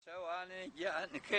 شواني جانك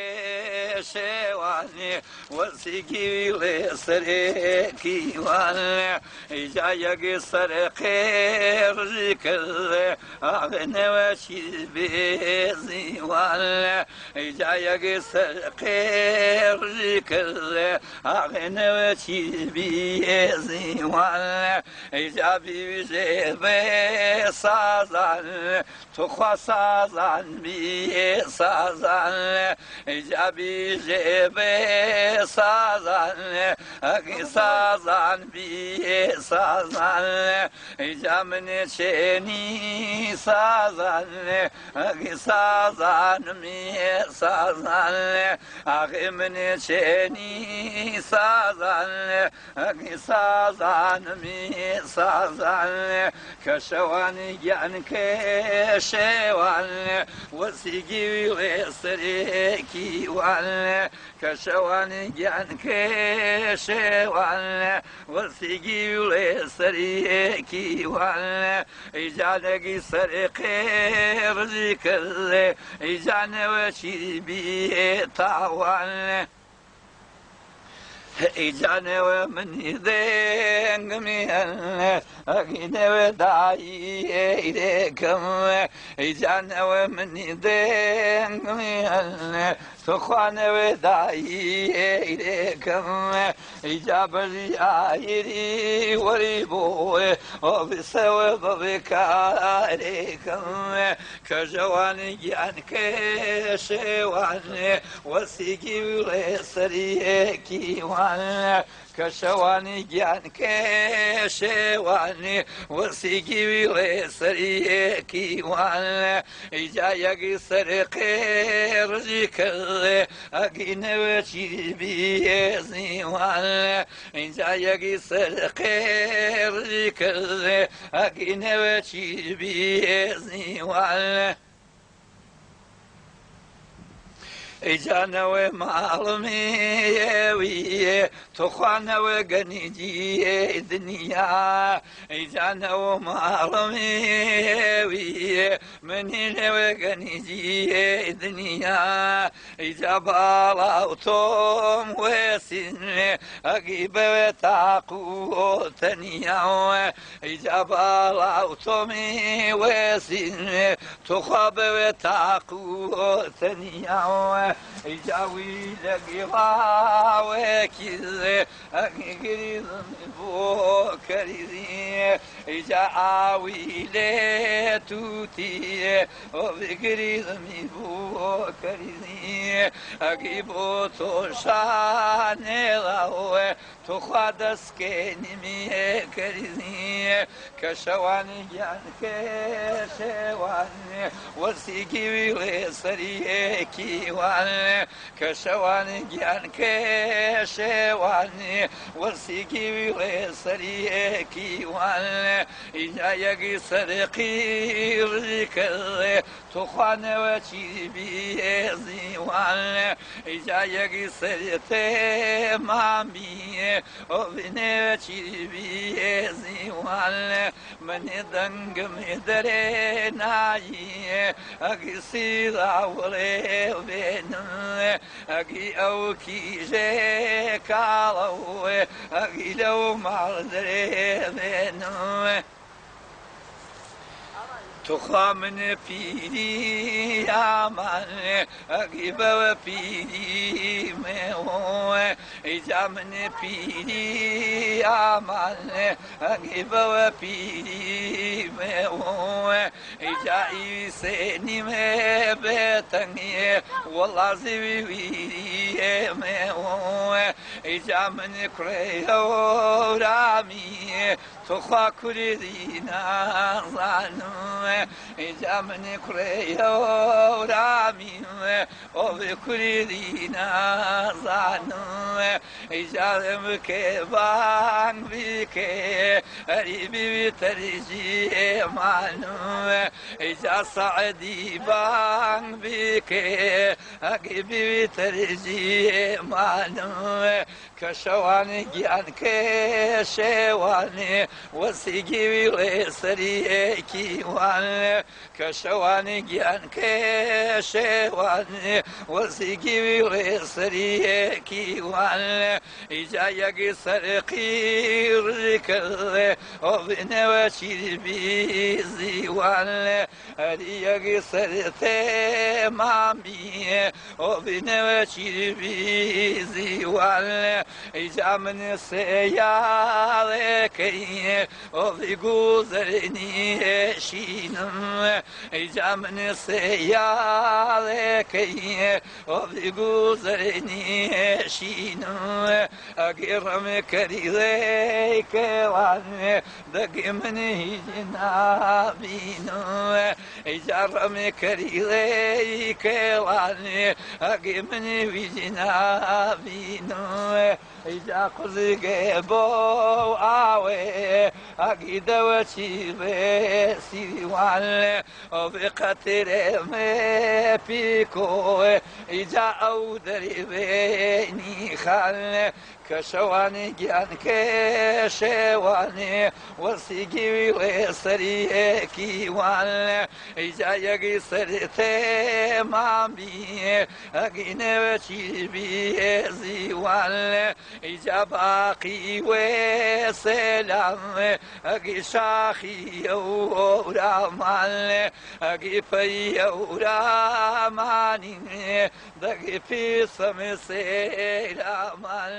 شواني وسيكي لسريكي وانا جاي قصر خير ذكر اغنى وشي بيزي وانا جاي قصر خير ذكر اغنى وشي بيزي وانا جابي جيبي سازان تخوا سازان بي سازان جابي جيبي سازان اقي سازان بي سازان جامن شيني سازان اقي سازان مي سازان اقي من شيني سازان اقي سازان مي سازان كشوان جانك شوان وسيقي ويسريكي وان كشوان جانك شوان وسيقي ويسريكي وان إجانك سرقي رزيك إجان وشي بيتاوان إجانا ومن يذنق من أكيد وداعي إليكم إجانا ومن يذنق من سخوانا وداعي إليكم إجاب الآيري وريبوه وبسوى بكاريكم كجوان جانك شوان وسيقي وليسريكي كشواني جانك شواني وسيقي ويسريكي وان إجايا سرقي رزيكي أقين وشي بيزي وان إجايا سرقي رزيكي أقين وشي بيزي وان إجانا ومعلمي تخوانا وقنيجي الدنيا إجانا ومعلمي منين وقنيجي الدنيا إجابا لوتوم وسن أقيب وتاقو تنيا إجابا لوتوم وسن تخاب وتاقو تنيا إجاوي لقيها وكذا أقريض بوكريزي إجاوي لتوتي وبقريض بوكريزي أقيبو توشان لهو تخادس كنمي كريزي كشوان جانك شوان وسيكي ويسريكي وان كشوان جانك شوان وسيقي ويسريكي وان إجايا سرقي رزيكي تخوان وشي بيزي وان إجايا سرقي مامي وبني وشي بيزي وان من دنق مدري ناي أقصي ضاولي بين أقي أوكي جي كالو أقي لو معذري بينو تخامن فيني يا من أقيب وفيني مهو إجامن فيني يا من أقيب وفيني مهو إجائي سيني مبتني والله زويري مهو إجامن كريو رامي تخا كردينا ظنو إجامن كريو رامي وبكردينا ظنو إجام كبان بك قريبي بترجي مانو إجا صعدي بان بك قريبي بترجي مانو کەشەوانێکیان کێشێوانێ وەسیگیوی لێسەریەکیوان کەشەوانێکیان کێشێوانێ وەسیگیوی لێسەریەکیوان ئیجا یەکی سەرقیڕکردێ ئۆڤنەوە چیربیزیوان هەری یەکی سەرتێمامیە ئۆڤنەوە چیربیزیوان ئیجا من سێیاڵێکەی ئۆڤی گوزەرنیێشینم ئیجا من سێیاڵێکەی ئۆڤی گوزەرنیێشینم ئەگەڕم کەریڵەی کێوانێ دەگێ من هیچ نابینم ئیجا ڕەم کەریڵەی کێوانێ ئەگێ من هیچ نابینم ئیجا قوزگێ بۆ ئاوێ ئەگی دەوەچی بێ سیوان ئۆڤێ قەترێمێ پیکۆێ ئیجا ئەو دەریبێنی خان کەشەوانی گیان کێشێوانێ وەسیگیوی لێسەریەکیوان ئیجا یەکی سەرتێمامیێ ئەگی نەوە چیربیێزیوان ئیجا باقی وێ سێلام ئەگی شاخی ئەورامان ئەگی پەی ئەورامانی دەگی پیسەم سێرامان